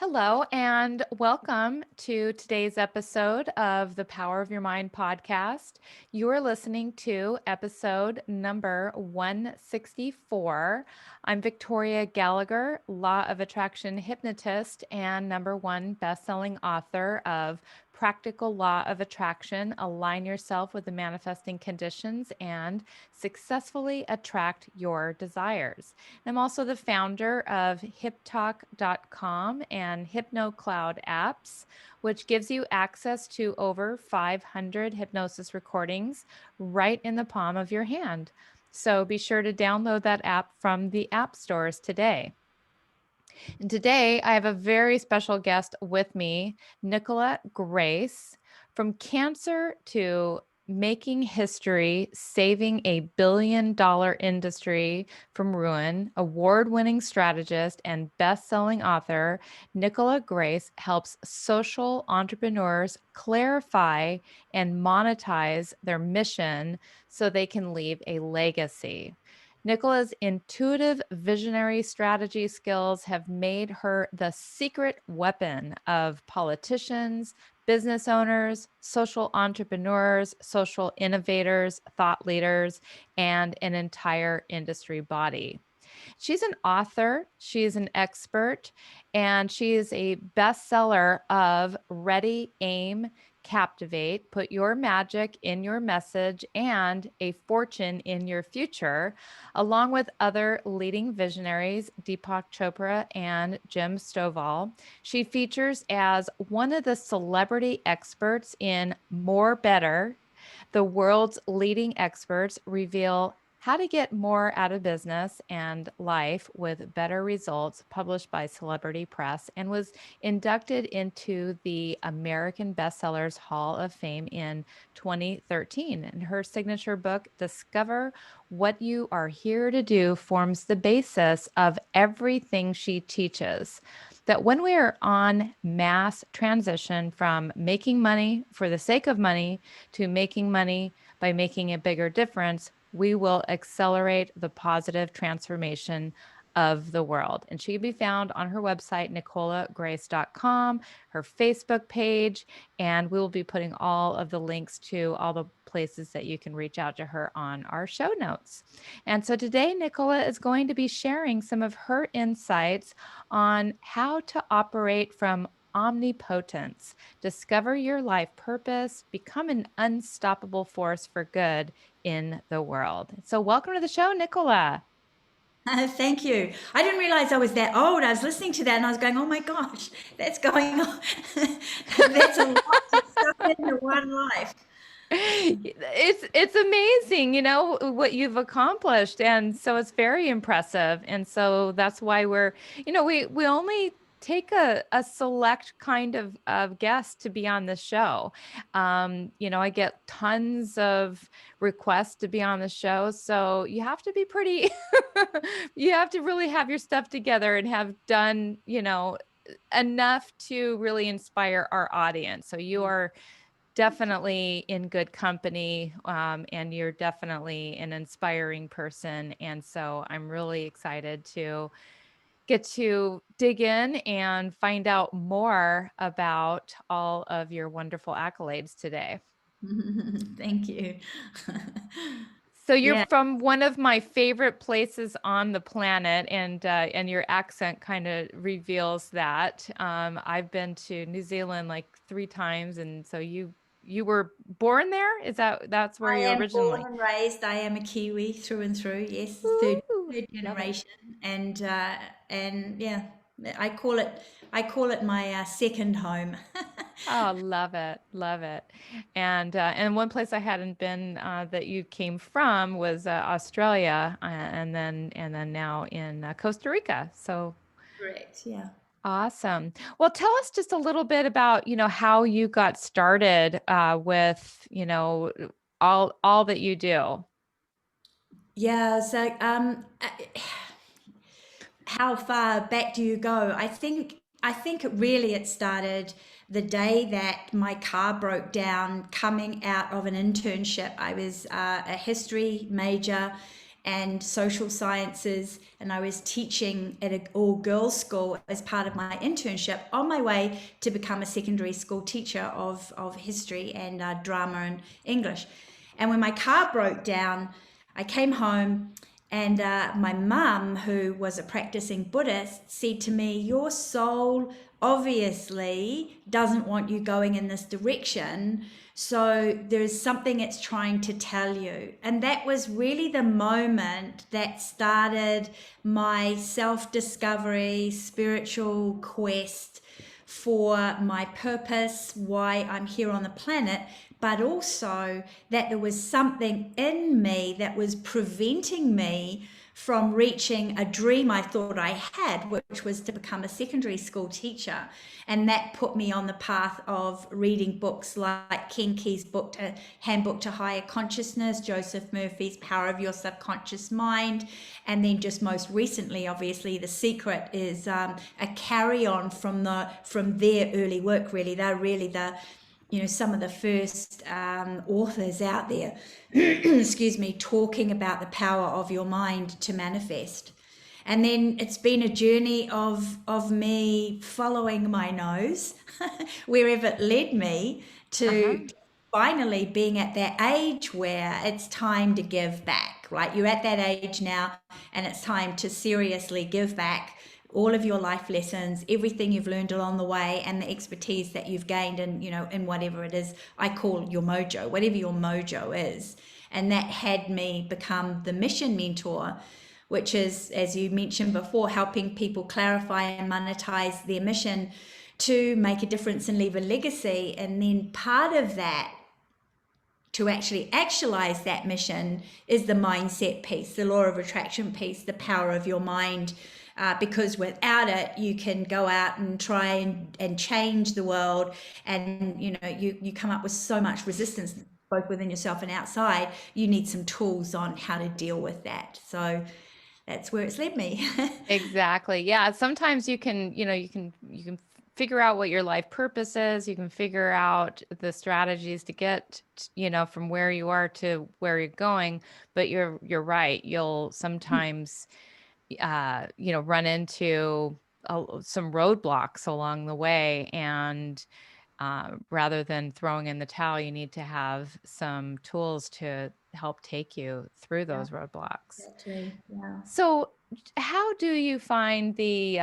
Hello, and welcome to today's episode of the Power of Your Mind podcast. You are listening to episode number 164. I'm Victoria Gallagher, Law of Attraction hypnotist and #1 best-selling author of Practical Law of Attraction: Align Yourself with the Manifesting Conditions and Successfully Attract Your Desires. I'm also the founder of HipTalk.com and HypnoCloud apps, which gives you access to over 500 hypnosis recordings right in the palm of your hand. So be sure to download that app from the app stores today. And today I have a very special guest with me, Nicola Grace. From cancer to making history, saving a billion-dollar industry from ruin, award-winning strategist and best-selling author, Nicola Grace helps social entrepreneurs clarify and monetize their mission so they can leave a legacy. Nicola's intuitive visionary strategy skills have made her the secret weapon of politicians, business owners, social entrepreneurs, social innovators, thought leaders, and an entire industry body. She's an author, she's an expert, and she is a bestseller of Ready, Aim, Captivate, Put Your Magic in Your Message, and A Fortune in Your Future, along with other leading visionaries, Deepak Chopra and Jim Stovall. She features as one of the celebrity experts in More Better. The world's leading experts reveal how to get more out of business and life with better results, published by Celebrity Press, and was inducted into the American Bestsellers Hall of Fame in 2013. And her signature book, Discover What You Are Here to Do, forms the basis of everything she teaches. That when we are on mass transition from making money for the sake of money to making money by making a bigger difference, we will accelerate the positive transformation of the world. And she can be found on her website, nicolagrace.com, her Facebook page, and we will be putting all of the links to all the places that you can reach out to her on our show notes. And so today, Nicola is going to be sharing some of her insights on how to operate from omnipotence, discover your life purpose, become an unstoppable force for good in the world. So, welcome to the show, Nicola. Thank you. I didn't realize I was that old. I was listening to that and I was going, oh my gosh, that's going on. That's a lot to stuff into one life. It's amazing, what you've accomplished, and so it's very impressive. And so that's why we only take a select kind of guest to be on the show. I get tons of requests to be on the show, so you have to be pretty you have to really have your stuff together and have done, enough to really inspire our audience. So you are definitely in good company, and you're definitely an inspiring person. And so I'm really excited to get to dig in and find out more about all of your wonderful accolades today. Thank you. So you're Yeah. from one of my favorite places on the planet, and your accent kind of reveals that. I've been to New Zealand like 3 times, and so you were born there? That's where I you am born originally? and raised. I am a Kiwi through and through. Yes, Ooh, third love it. generation, and yeah, I call it my second home. Oh, love it, love it. And one place I hadn't been that you came from was Australia, and then now in Costa Rica. So Correct. Yeah. awesome. Well, tell us just a little bit about, how you got started with, all that you do. Yeah. So, how far back do you go? I think really it started the day that my car broke down coming out of an internship. I was a history major and social sciences, and I was teaching at an all-girls school as part of my internship on my way to become a secondary school teacher of history and drama and English. And when my car broke down, I came home, and my mum, who was a practicing Buddhist, said to me, "Your soul obviously doesn't want you going in this direction. So there's something it's trying to tell you." And that was really the moment that started my self-discovery, spiritual quest for my purpose, why I'm here on the planet, but also that there was something in me that was preventing me from reaching a dream I thought I had, which was to become a secondary school teacher. And that put me on the path of reading books like Ken Key's book, Handbook to Higher Consciousness, Joseph Murphy's Power of Your Subconscious Mind, and then just most recently, obviously, The Secret is a carry-on from their early work. Really, they're really some of the first authors out there, excuse me, talking about the power of your mind to manifest. And then it's been a journey of me following my nose wherever it led me to finally being at that age where it's time to give back, right? You're at that age now, and it's time to seriously give back all of your life lessons, everything you've learned along the way, and the expertise that you've gained in whatever it is I call your mojo, whatever your mojo is. And that had me become the mission mentor, which is, as you mentioned before, helping people clarify and monetize their mission to make a difference and leave a legacy. And then part of that, to actually actualize that mission, is the mindset piece, the law of attraction piece, the power of your mind. Because without it, you can go out and try and change the world, and you come up with so much resistance, both within yourself and outside. You need some tools on how to deal with that. So that's where it's led me. Exactly. Yeah. Sometimes you can figure out what your life purpose is. You can figure out the strategies to get, from where you are to where you're going. But you're right. You'll sometimes run into some roadblocks along the way. And rather than throwing in the towel, you need to have some tools to help take you through Yeah, those roadblocks. yeah. So how do you find the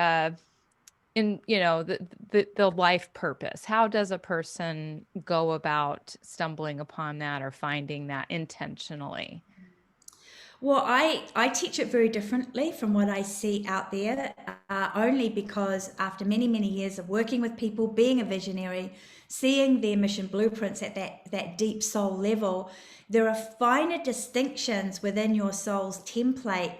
life purpose? How does a person go about stumbling upon that or finding that intentionally? Well, I teach it very differently from what I see out there, only because after many, many years of working with people, being a visionary, seeing their mission blueprints at that deep soul level, there are finer distinctions within your soul's template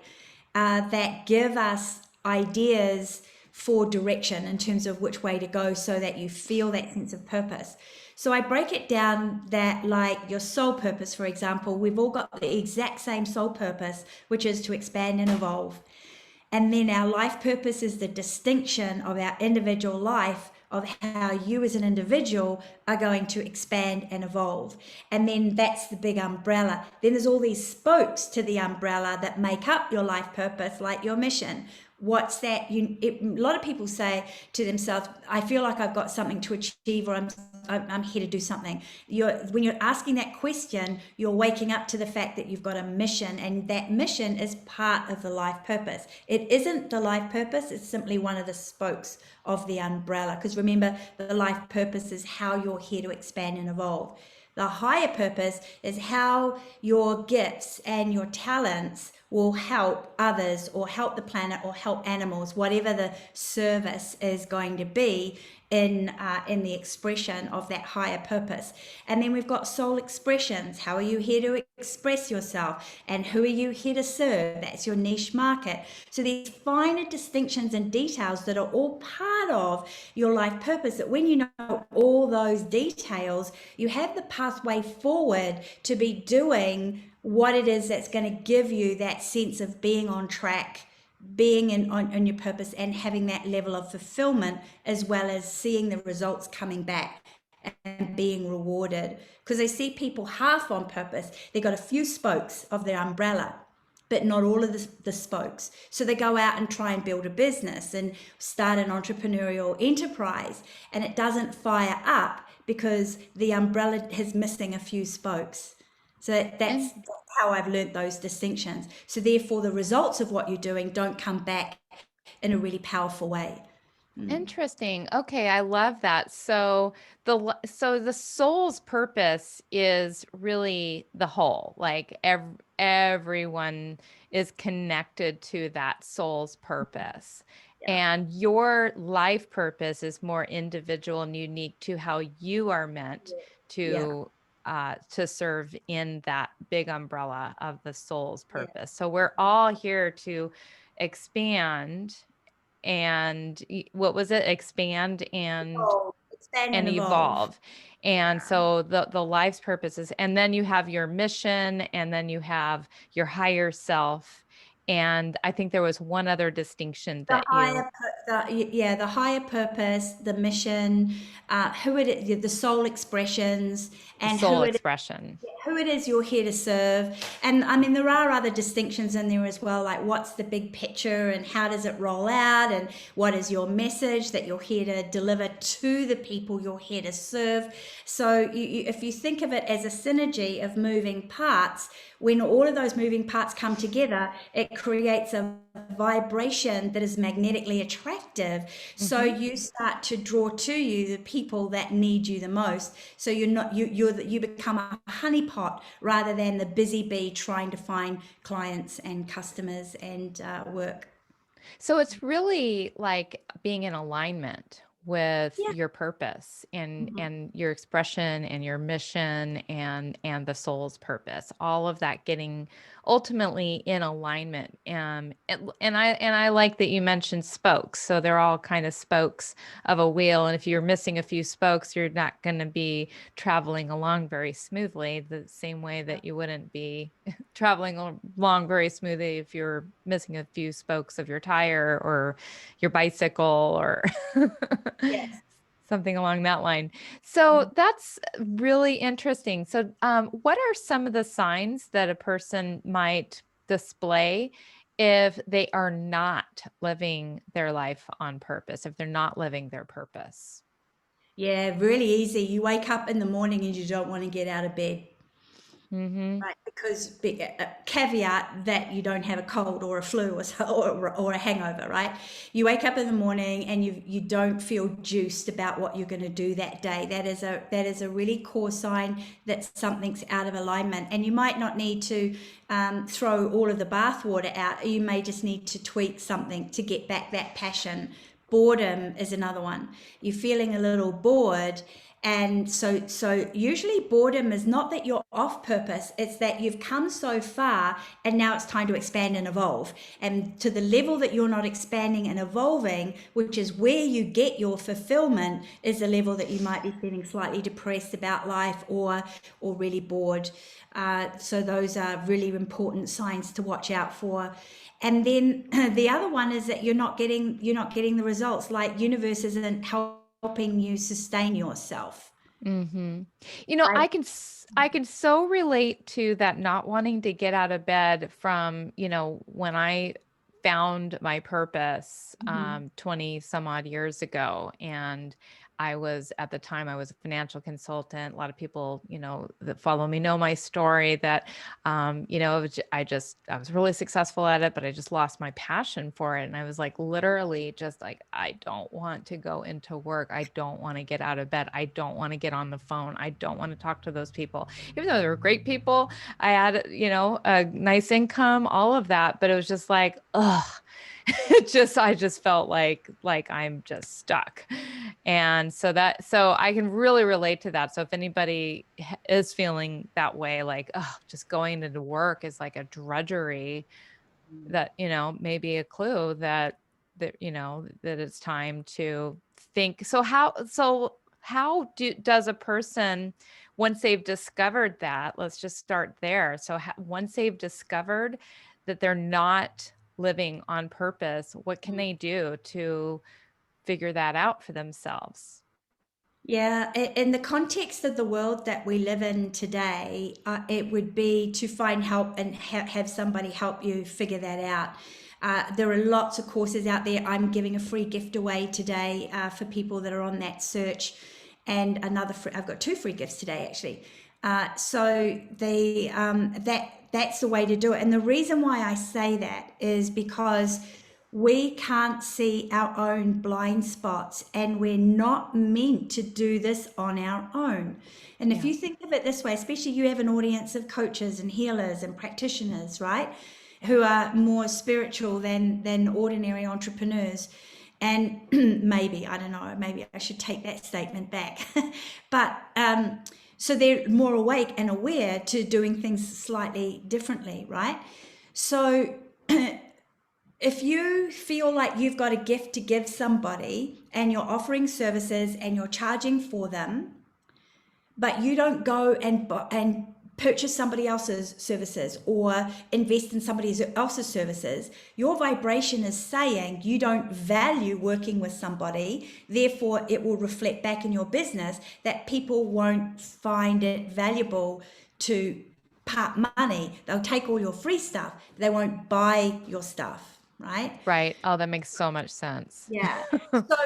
that give us ideas for direction in terms of which way to go, so that you feel that sense of purpose. So I break it down that, like your soul purpose, for example, we've all got the exact same soul purpose, which is to expand and evolve. And then our life purpose is the distinction of our individual life, of how you as an individual are going to expand and evolve. And then that's the big umbrella. Then there's all these spokes to the umbrella that make up your life purpose, like your mission. What's that? A lot of people say to themselves, "I feel like I've got something to achieve," or I'm here to do something. When you're asking that question, you're waking up to the fact that you've got a mission, and that mission is part of the life purpose. It isn't the life purpose, it's simply one of the spokes of the umbrella. Because remember, the life purpose is how you're here to expand and evolve. The higher purpose is how your gifts and your talents will help others, or help the planet, or help animals, whatever the service is going to be in the expression of that higher purpose. And then we've got soul expressions. How are you here to express yourself, and who are you here to serve? That's your niche market. So these finer distinctions and details that are all part of your life purpose, that when you know all those details, you have the pathway forward to be doing what it is that's going to give you that sense of being on track, being on your purpose, and having that level of fulfillment, as well as seeing the results coming back and being rewarded. Because I see people half on purpose. They've got a few spokes of their umbrella, but not all of the spokes. So they go out and try and build a business and start an entrepreneurial enterprise, and it doesn't fire up because the umbrella is missing a few spokes. So that's And how I've learned those distinctions. So therefore, the results of what you're doing don't come back in a really powerful way. interesting. Okay, I love that. So the soul's purpose is really the whole. Like everyone is connected to that soul's purpose. Yeah. And your life purpose is more individual and unique to how you are meant Yeah. to serve in that big umbrella of the soul's Yeah. purpose. So we're all here to expand and what was it? Expand Oh, expand and and evolve. evolve. And Yeah. so the life's purposes, and then you have your mission, and then you have your higher self. And I think there was one other distinction The that higher, you yeah, the higher purpose, the mission, who it is, the soul expressions, the and soul expression. who it is you're here to serve. And I mean, there are other distinctions in there as well, like what's the big picture and how does it roll out, and what is your message that you're here to deliver to the people you're here to serve. So if you think of it as a synergy of moving parts, when all of those moving parts come together, it creates a vibration that is magnetically attractive. So Mhm. you start to draw to you the people that need you the most. So you're not you become a honeypot rather than the busy bee trying to find clients and customers and work. So it's really like being in alignment with Yeah. your purpose Mhm. and your expression and your mission and the soul's purpose. All of that getting ultimately in alignment. And I like that you mentioned spokes. So they're all kind of spokes of a wheel. And if you're missing a few spokes, you're not going to be traveling along very smoothly, the same way that you wouldn't be traveling along very smoothly if you're missing a few spokes of your tire or your bicycle or Yes. something along that line. So that's really interesting. So, what are some of the signs that a person might display if they are not living their life on purpose, if they're not living their purpose? Yeah, really easy. You wake up in the morning and you don't want to get out of bed. Mm-hmm. Right, because caveat that you don't have a cold or a flu or a hangover, right? You wake up in the morning and you don't feel juiced about what you're going to do that day. That is a really core sign that something's out of alignment, and you might not need to throw all of the bath water out. You may just need to tweak something to get back that passion. Boredom is another one. You're feeling a little bored, and so usually boredom is not that you're off purpose, it's that you've come so far and now it's time to expand and evolve. And to the level that you're not expanding and evolving, which is where you get your fulfillment, is the level that you might be feeling slightly depressed about life or really bored. So those are really important signs to watch out for. And then the other one is that you're not getting the results, like universe isn't helping you sustain yourself, Mm-hmm. You know, right? I can so relate to that not wanting to get out of bed from, when I found my purpose Mhm. 20 some odd years ago. And I was at the time I was a financial consultant. A lot of people, that follow me know my story that I was really successful at it, but I just lost my passion for it. And I was like, literally just like, I don't want to go into work. I don't want to get out of bed. I don't want to get on the phone. I don't want to talk to those people, even though they were great people. I had, a nice income, all of that, but it was just like, ugh. I just felt like I'm just stuck. And so I can really relate to that. So if anybody is feeling that way, like, oh, just going into work is like a drudgery, that, may be a clue that it's time to think. So how does a person, once they've discovered that, let's just start there. So once they've discovered that they're not living on purpose, what can they do to figure that out for themselves? Yeah, in the context of the world that we live in today, it would be to find help and have somebody help you figure that out. There are lots of courses out there. I'm giving a free gift away today for people that are on that search, and I've got two free gifts today actually. So that's the way to do it. And the reason why I say that is because we can't see our own blind spots, and we're not meant to do this on our own. And if Yeah. you think of it this way, especially you have an audience of coaches and healers and practitioners, right? Who are more spiritual than ordinary entrepreneurs. And maybe, I don't know, maybe I should take that statement back. But so they're more awake and aware to doing things slightly differently, right? So if you feel like you've got a gift to give somebody and you're offering services and you're charging for them, but you don't go and purchase somebody else's services or invest in somebody else's services, your vibration is saying you don't value working with somebody. Therefore, it will reflect back in your business that people won't find it valuable to part money. They'll take all your free stuff. They won't buy your stuff, right? Right. Oh, that makes so much sense. Yeah. So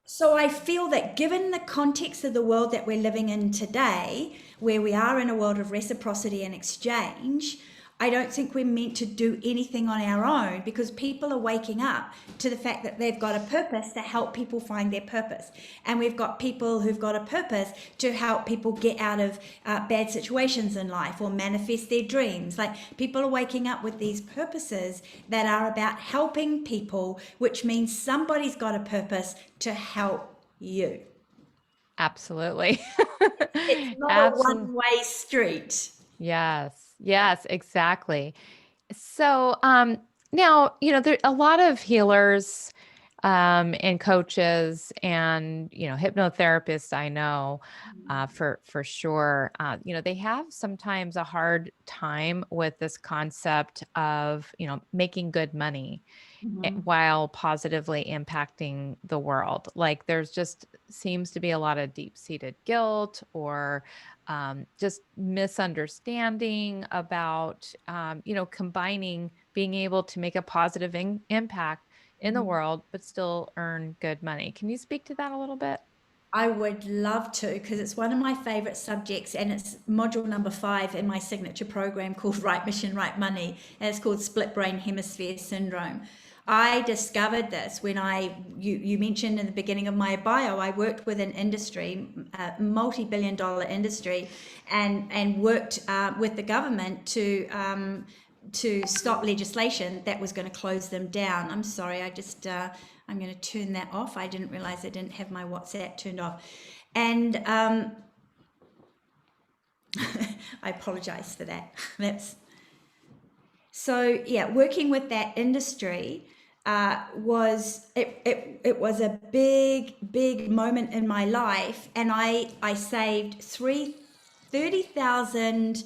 so I feel that given the context of the world that we're living in today, where we are in a world of reciprocity and exchange, I don't think we're meant to do anything on our own, because people are waking up to the fact that they've got a purpose to help people find their purpose. And we've got people who've got a purpose to help people get out of bad situations in life or manifest their dreams. Like, people are waking up with these purposes that are about helping people, which means somebody's got a purpose to help you. Absolutely. It's not a Absolutely. one-way street. Yes. Yes, exactly. So, now, there a lot of healers, and coaches and, hypnotherapists I know, for sure, they have sometimes a hard time with this concept of, making good money Mhm. while positively impacting the world. Like, there's just seems to be a lot of deep-seated guilt or just misunderstanding about, combining being able to make a positive impact in the Mhm. world, but still earn good money. Can you speak to that a little bit? I would love to, because it's one of my favorite subjects, and it's module number 5 in my signature program called Right Mission, Right Money, and it's called Split Brain Hemisphere Syndrome. I discovered this when you mentioned in the beginning of my bio, I worked with an industry, a multi-billion dollar industry, and worked with the government to stop legislation that was going to close them down. I'm sorry, I'm going to turn that off. I didn't realize I didn't have my WhatsApp turned off. And I apologize for that. That's so, yeah, working with that industry it was a big moment in my life, and I saved 30,000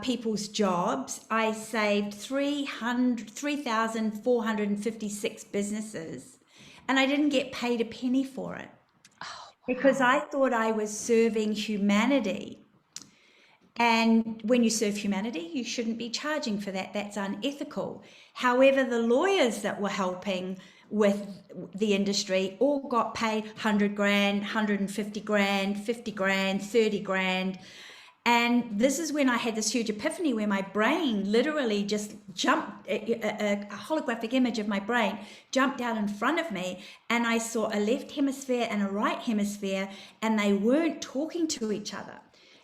people's jobs. I saved 3,456 businesses, and I didn't get paid a penny for it, Oh, because wow. I thought I was serving humanity. And when you serve humanity, you shouldn't be charging for that. That's unethical. However, the lawyers that were helping with the industry all got paid 100 grand, 150 grand, 50 grand, 30 grand. And this is when I had this huge epiphany where my brain literally just jumped, a holographic image of my brain jumped out in front of me, and I saw a left hemisphere and a right hemisphere, and they weren't talking to each other.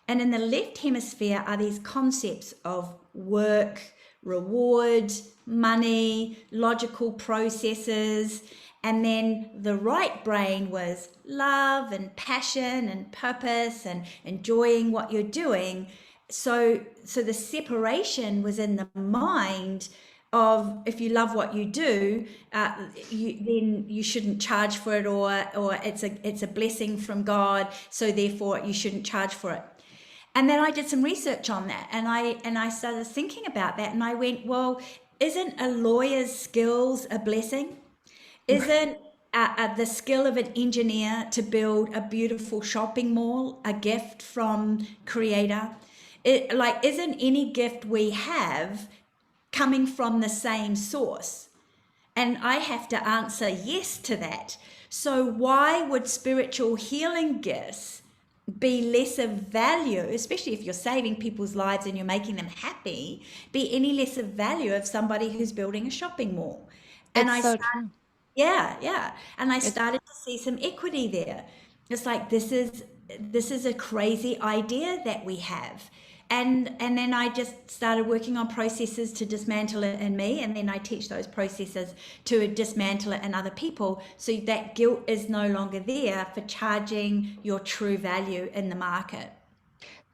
And in the left hemisphere are these concepts of work, reward, money, logical processes. And then the right brain was love and passion and purpose and enjoying what you're doing. So the separation was in the mind of, if you love what you do, then you shouldn't charge for it, or it's a blessing from God, so therefore you shouldn't charge for it. And then I did some research on that, and I started thinking about that, and I went, well, isn't a lawyer's skills a blessing? Isn't the skill of an engineer to build a beautiful shopping mall, a gift from creator. Like, isn't any gift we have coming from the same source? And I have to answer yes to that. So why would spiritual healing gifts be less of value, especially if you're saving people's lives and you're making them happy, be any less of value of somebody who's building a shopping mall? And It's I so started, true. yeah, yeah. And I It's started to see some equity there. It's like this is a crazy idea that we have. And then I just started working on processes to dismantle it in me, and then I teach those processes to dismantle it in other people, so that guilt is no longer there for charging your true value in the market.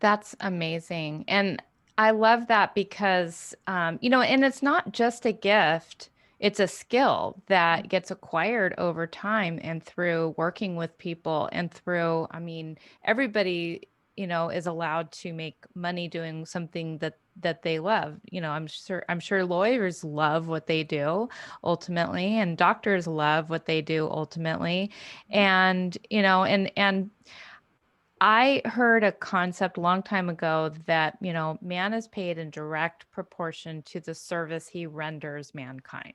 That's amazing. And I love that because, and it's not just a gift, it's a skill that gets acquired over time and through working with people and through, everybody, is allowed to make money doing something that they love. I'm sure lawyers love what they do ultimately, and doctors love what they do ultimately. And, and I heard a concept a long time ago that, man is paid in direct proportion to the service he renders mankind.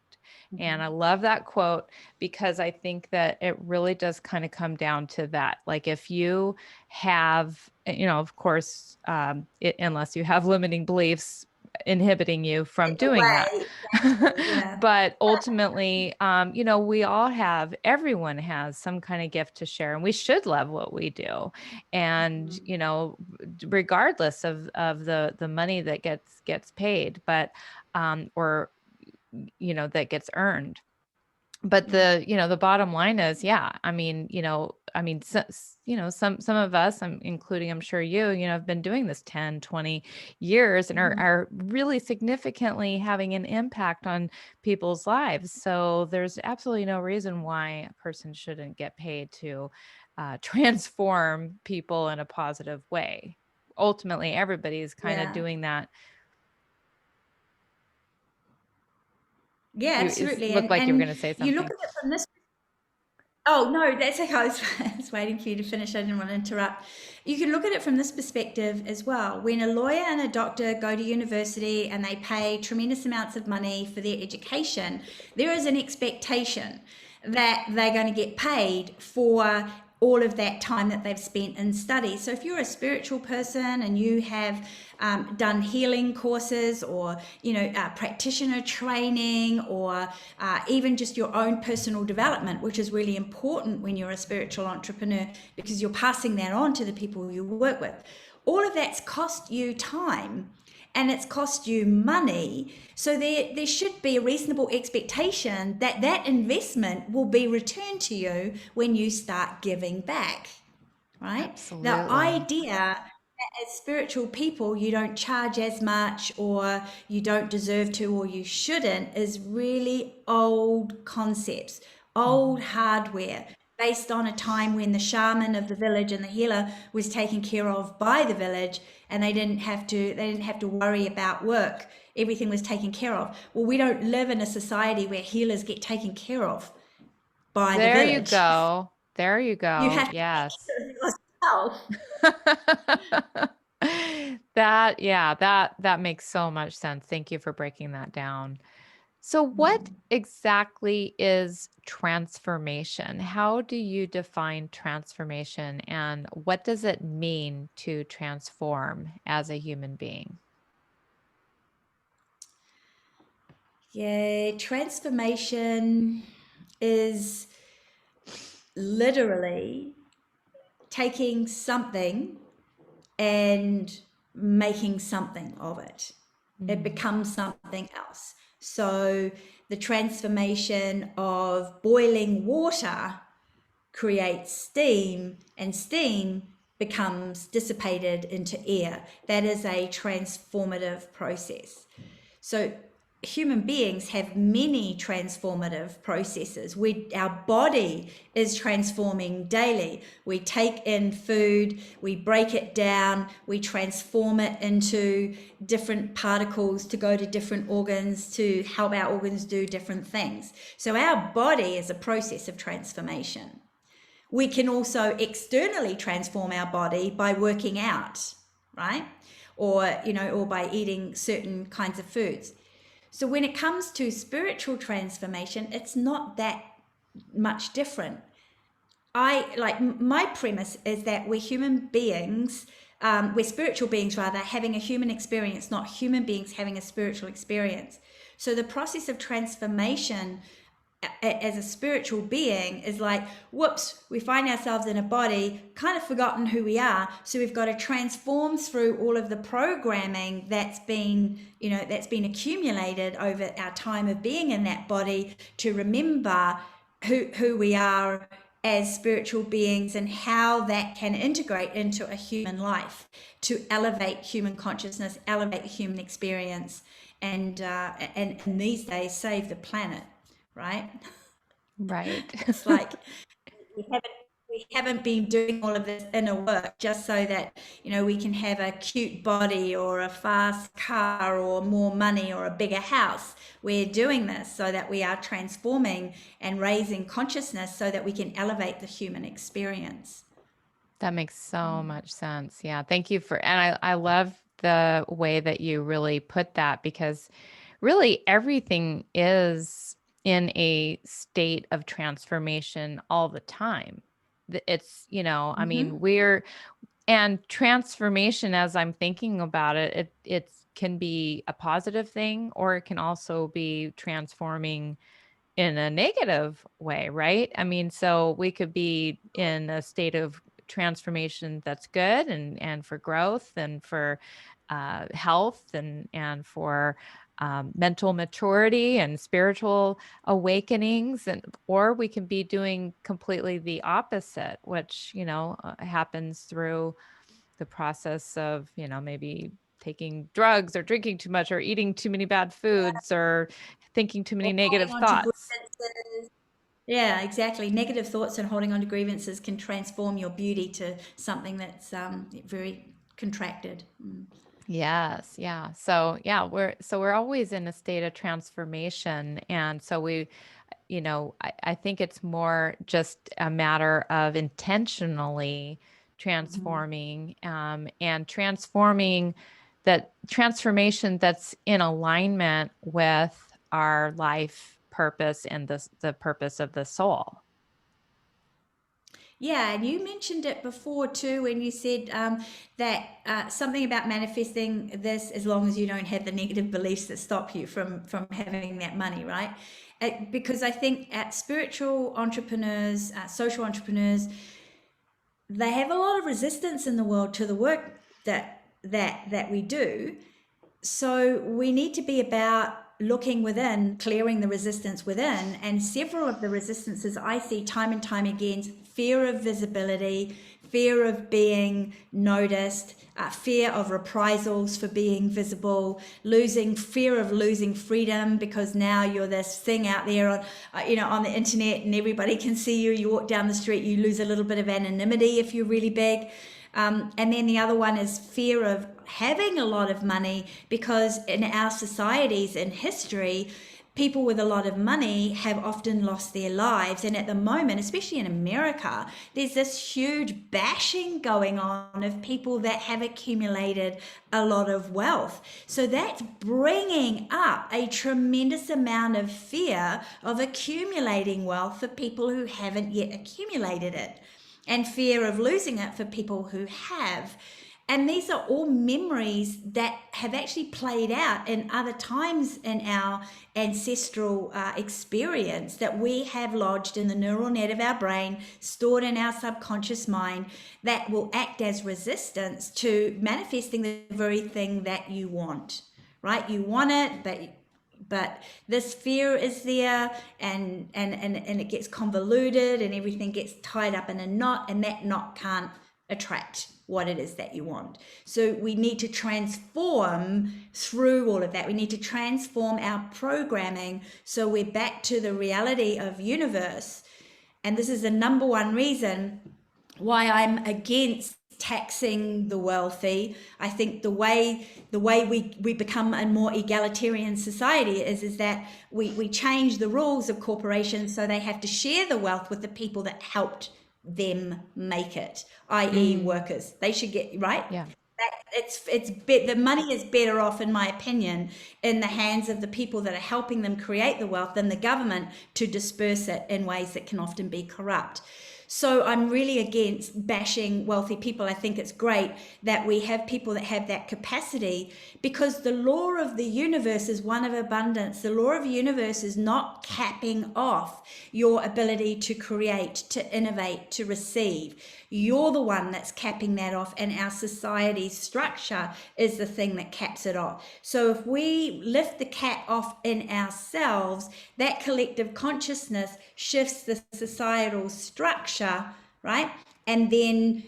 And I love that quote because I think that it really does kind of come down to that. Like if you have, of course, unless you have limiting beliefs inhibiting you from In a doing that. way, exactly, yeah. But ultimately, we all have, everyone has some kind of gift to share, and we should love what we do. And, regardless of the money that gets paid, but, or, that gets earned. But Yeah, the bottom line is, yeah, some of us, including, I'm sure have been doing this 10, 20 years and are really significantly having an impact on people's lives. So there's absolutely no reason why a person shouldn't get paid to transform people in a positive way. Ultimately, everybody's kind of yeah, doing that. yeah, It absolutely. looked like you were And going to say you look something. at it from this. Oh, no, that's okay. I was waiting for you to finish. I didn't want to interrupt. You can look at it from this perspective as well. When a lawyer and a doctor go to university and they pay tremendous amounts of money for their education, there is an expectation that they're going to get paid for all of that time that they've spent in study. So if you're a spiritual person and you have done healing courses, or practitioner training, or even just your own personal development, which is really important when you're a spiritual entrepreneur, because you're passing that on to the people you work with, all of that's cost you time and it's cost you money. So there should be a reasonable expectation that that investment will be returned to you when you start giving back, right? The Absolutely. idea that as spiritual people you don't charge as much, or you don't deserve to, or you shouldn't, is really old concepts, old Mhm. hardware based on a time when the shaman of the village and the healer was taken care of by the village, and they didn't have to worry about work. Everything was taken care of. Well, we don't live in a society where healers get taken care of by the There you village. go. There you You go. have to Yes. take care of yourself. That makes so much sense. Thank you for breaking that down. So what exactly is transformation? How do you define transformation, and what does it mean to transform as a human being? Yeah, transformation is literally taking something and making something of it. It Mm, becomes something else. So the transformation of boiling water creates steam, and steam becomes dissipated into air. That is a transformative process. So human beings have many transformative processes. Our body is transforming daily. We take in food, we break it down, we transform it into different particles to go to different organs to help our organs do different things. So our body is a process of transformation. We can also externally transform our body by working out, right? Or by eating certain kinds of foods. So when it comes to spiritual transformation, it's not that much different. My premise is that we're human beings, we're spiritual beings rather, having a human experience, not human beings having a spiritual experience. So the process of transformation as a spiritual being is like, whoops, we find ourselves in a body, kind of forgotten who we are. So we've got to transform through all of the programming that's been accumulated over our time of being in that body to remember who we are as spiritual beings and how that can integrate into a human life to elevate human consciousness, elevate the human experience, and these days save the planet. Right? Right. It's like we haven't been doing all of this inner work just so that we can have a cute body or a fast car or more money or a bigger house. We're doing this so that we are transforming and raising consciousness so that we can elevate the human experience. That makes so much sense. Yeah. Thank you and I love the way that you really put that, because really everything is in a state of transformation all the time. It's, I mean, and transformation, as I'm thinking about it, it can be a positive thing, or it can also be transforming in a negative way, right? I mean, so we could be in a state of transformation that's good and for growth and for health and for mental maturity and spiritual awakenings, or we can be doing completely the opposite, which happens through the process of maybe taking drugs or drinking too much or eating too many bad foods or thinking too many Or negative holding on to thoughts. grievances. Yeah, exactly. Negative thoughts and holding on to grievances can transform your beauty to something that's very contracted. Yes, yeah. So yeah, we're always in a state of transformation. And so I think it's more just a matter of intentionally transforming, and transforming that transformation that's in alignment with our life purpose and the purpose of the soul. Yeah, and you mentioned it before too when you said that something about manifesting this as long as you don't have the negative beliefs that stop you from having that money, right? Because I think at spiritual entrepreneurs, social entrepreneurs, they have a lot of resistance in the world to the work that we do. So we need to be about looking within, clearing the resistance within. And several of the resistances I see time and time again: fear of visibility, fear of being noticed, fear of reprisals for being visible, fear of losing freedom because now you're this thing out there on the internet and everybody can see you. You walk down the street, you lose a little bit of anonymity if you're really big. And then the other one is fear of having a lot of money, because in our societies in history, people with a lot of money have often lost their lives. And at the moment, especially in America, there's this huge bashing going on of people that have accumulated a lot of wealth. So that's bringing up a tremendous amount of fear of accumulating wealth for people who haven't yet accumulated it, and fear of losing it for people who have. And these are all memories that have actually played out in other times in our ancestral experience that we have lodged in the neural net of our brain, stored in our subconscious mind, that will act as resistance to manifesting the very thing that you want, right? You want it, but this fear is there, and it gets convoluted and everything gets tied up in a knot, and that knot can't attract what it is that you want. So we need to transform through all of that. We need to transform our programming so we're back to the reality of universe. And this is the number one reason why I'm against taxing the wealthy. I think the way we become a more egalitarian society is that we change the rules of corporations so they have to share the wealth with the people that helped them make it, i.e. Mm, workers. They should get right. yeah. The money is better off, in my opinion, in the hands of the people that are helping them create the wealth than the government to disperse it in ways that can often be corrupt. So I'm really against bashing wealthy people. I think it's great that we have people that have that capacity, because the law of the universe is one of abundance. The law of the universe is not capping off your ability to create, to innovate, to receive. You're the one that's capping that off, and our society's structure is the thing that caps it off. So if we lift the cap off in ourselves, that collective consciousness shifts the societal structure, right? And then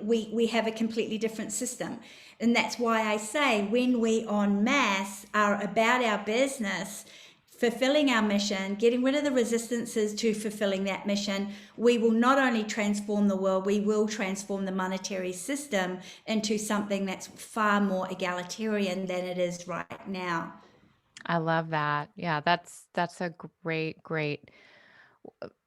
we have a completely different system. And that's why I say, when we en masse are about our business, fulfilling our mission, getting rid of the resistances to fulfilling that mission, we will not only transform the world, we will transform the monetary system into something that's far more egalitarian than it is right now. I love that. Yeah, that's a great.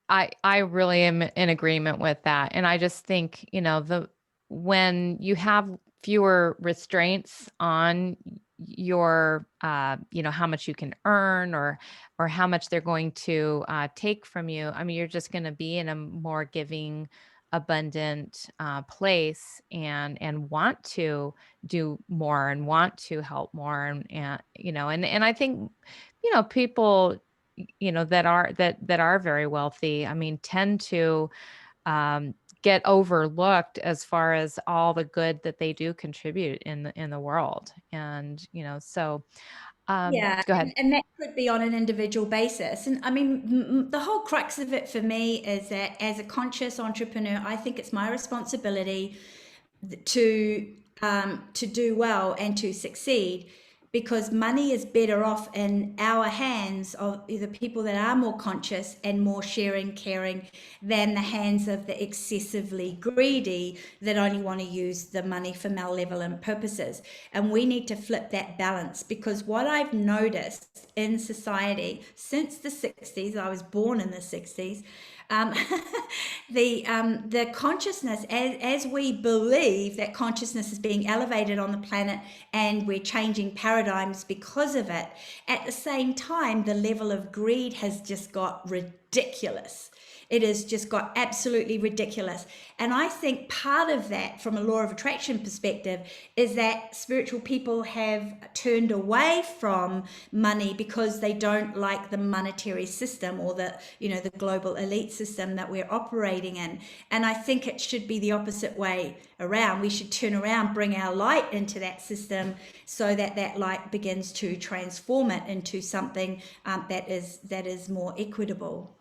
I really am in agreement with that. And I just think, the when you have fewer restraints on your how much you can earn, or how much they're going to take from you, I mean, you're just going to be in a more giving, abundant place, and want to do more and want to help more, and I think people that are very wealthy, I mean, tend to get overlooked as far as all the good that they do contribute in the world. And so Yeah, go ahead. and that could be on an individual basis. And I mean, the whole crux of it for me is that as a conscious entrepreneur, I think it's my responsibility to do well and to succeed, because money is better off in our hands of the people that are more conscious and more sharing, caring, than the hands of the excessively greedy that only want to use the money for malevolent purposes. And we need to flip that balance, because what I've noticed in society since the 60s, I was born in the 60s, um, the consciousness, as we believe that consciousness is being elevated on the planet and we're changing paradigms because of it, at the same time the level of greed has just got ridiculous. It has just got absolutely ridiculous. And I think part of that, from a law of attraction perspective, is that spiritual people have turned away from money because they don't like the monetary system, or the global elite system that we're operating in. And I think it should be the opposite way around. We should turn around, bring our light into that system, so that that light begins to transform it into something that is more equitable.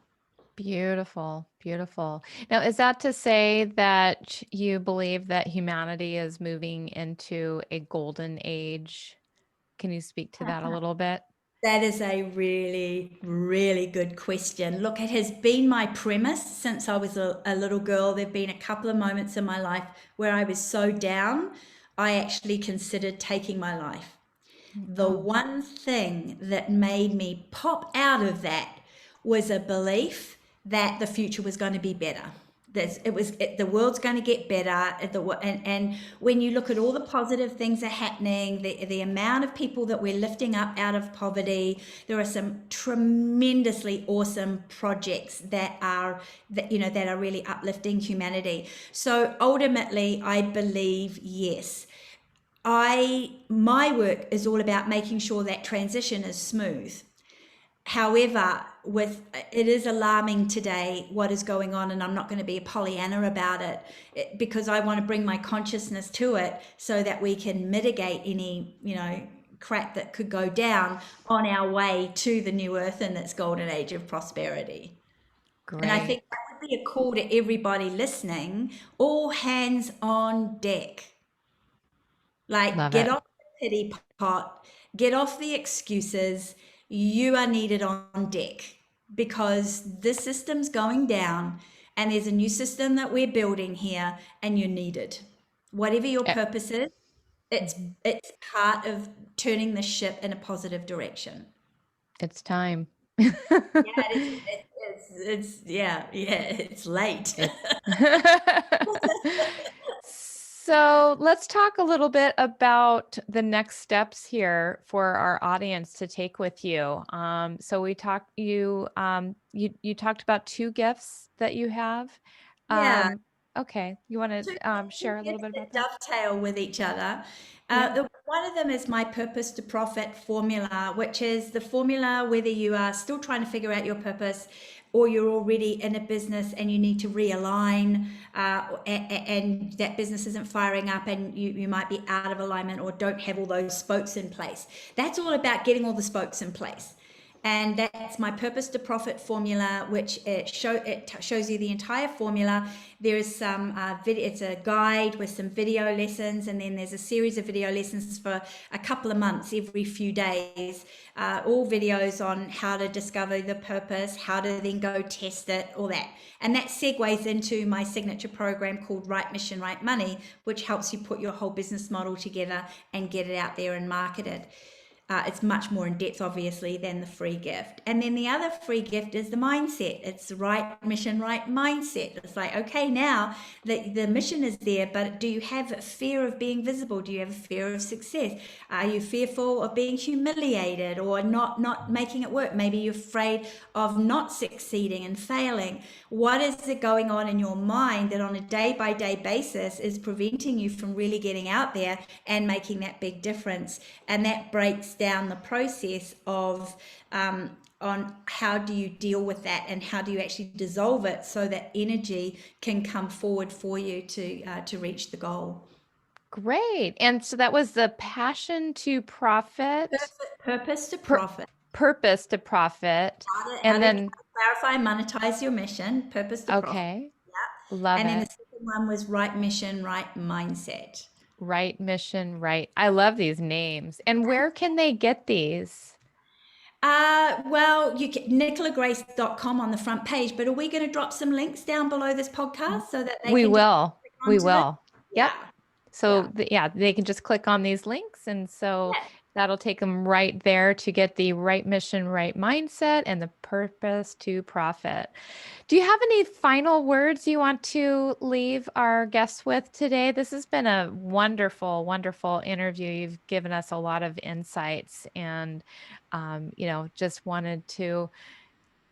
Beautiful, beautiful. Now, is that to say that you believe that humanity is moving into a golden age? Can you speak to that a little bit? That is a really, really good question. Look, it has been my premise since I was a little girl. There have been a couple of moments in my life where I was so down, I actually considered taking my life. The Oh, one thing that made me pop out of that was a belief that the future was going to be better. The world's going to get better. And when you look at all the positive things that are happening, the amount of people that we're lifting up out of poverty, there are some tremendously awesome projects that are really uplifting humanity. So ultimately, I believe, yes, my work is all about making sure that transition is smooth. However, with it is alarming today what is going on, and I'm not going to be a Pollyanna about it, because I want to bring my consciousness to it so that we can mitigate any crap that could go down on our way to the new earth and its golden age of prosperity. And I great. think that would be a call to everybody listening, all hands on deck. Like, Love get it. off the pity pot, get off the excuses. You are needed on deck because this system's going down and there's a new system that we're building here and you're needed. Whatever your Eh, purpose is, it's mhm. it's part of turning the ship in a positive direction. It's time. Yeah, it's late. It So let's talk a little bit about the next steps here for our audience to take with you. So we talked you talked about two gifts that you have. Yeah. Okay, you want two, to two share a little gifts bit about that that? dovetail with each other. Yeah. One of them is my purpose to profit formula, which is the formula whether you are still trying to figure out your purpose or you're already in a business and you need to realign and that business isn't firing up and you might be out of alignment or don't have all those spokes in place. That's all about getting all the spokes in place. And that's my purpose to profit formula, which shows you the entire formula. There is some video, it's a guide with some video lessons, and then there's a series of video lessons for a couple of months every few days, all videos on how to discover the purpose, how to then go test it, all that. And that segues into my signature program called Right Mission, Right Money, which helps you put your whole business model together and get it out there and market it. It's much more in depth, obviously, than the free gift. And then the other free gift is the mindset. It's the right mission, right mindset. It's like, okay, now the mission is there, but do you have a fear of being visible? Do you have a fear of success? Are you fearful of being humiliated or not making it work? Maybe you're afraid of not succeeding and failing. What is it going on in your mind that on a day-by-day basis is preventing you from really getting out there and making that big difference? And that breaks down the process of on how do you deal with that and how do you actually dissolve it so that energy can come forward for you to reach the goal. Great. And so that was the passion to profit, Purpose to pur profit. purpose to profit, How and to then clarify and monetize your mission. Purpose to profit. okay, Yeah. love And then the it. second one was right mission, right mindset. Right mission, right. I love these names. And where can they get these? Well, you can nicolagrace.com on the front page, but are we going to drop some links down below this podcast so that they We can just will. click We onto them? will. Yep. Yeah. So Yeah. yeah, they can just click on these links, and so Yeah. that'll take them right there to get the right mission, right mindset, and the purpose to profit. Do you have any final words you want to leave our guests with today? This has been a wonderful, wonderful interview. You've given us a lot of insights, and just wanted to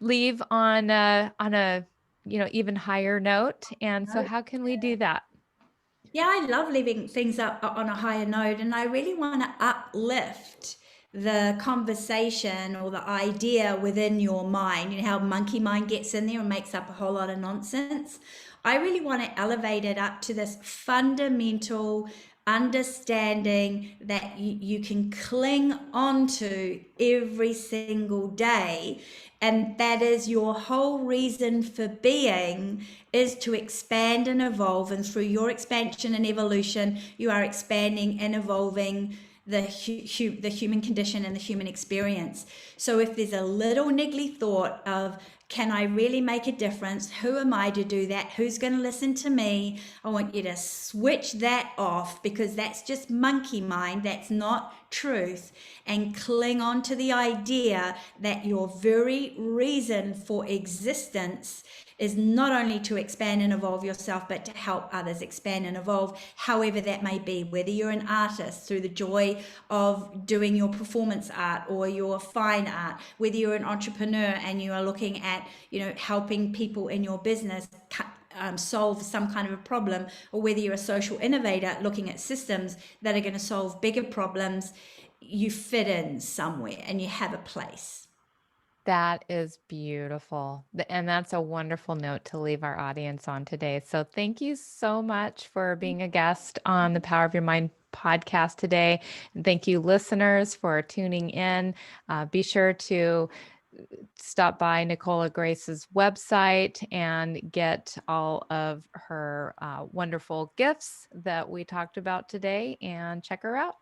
leave on a even higher note. And so, how can we do that? Yeah, I love leaving things up on a higher note, and I really want to uplift the conversation or the idea within your mind. You know how monkey mind gets in there and makes up a whole lot of nonsense? I really want to elevate it up to this fundamental understanding that you can cling onto every single day, and that is your whole reason for being is to expand and evolve, and through your expansion and evolution you are expanding and evolving the human condition and the human experience. So if there's a little niggly thought of, can I really make a difference? Who am I to do that? Who's going to listen to me? I want you to switch that off because that's just monkey mind. That's not truth. And cling on to the idea that your very reason for existence is not only to expand and evolve yourself, but to help others expand and evolve, however that may be. Whether you're an artist through the joy of doing your performance art or your fine art, whether you're an entrepreneur and you are looking at, helping people in your business solve some kind of a problem, or whether you're a social innovator looking at systems that are going to solve bigger problems, you fit in somewhere and you have a place. That is beautiful. And that's a wonderful note to leave our audience on today. So thank you so much for being a guest on the Power of Your Mind podcast today. And thank you, listeners, for tuning in. Be sure to stop by Nicola Grace's website and get all of her wonderful gifts that we talked about today and check her out.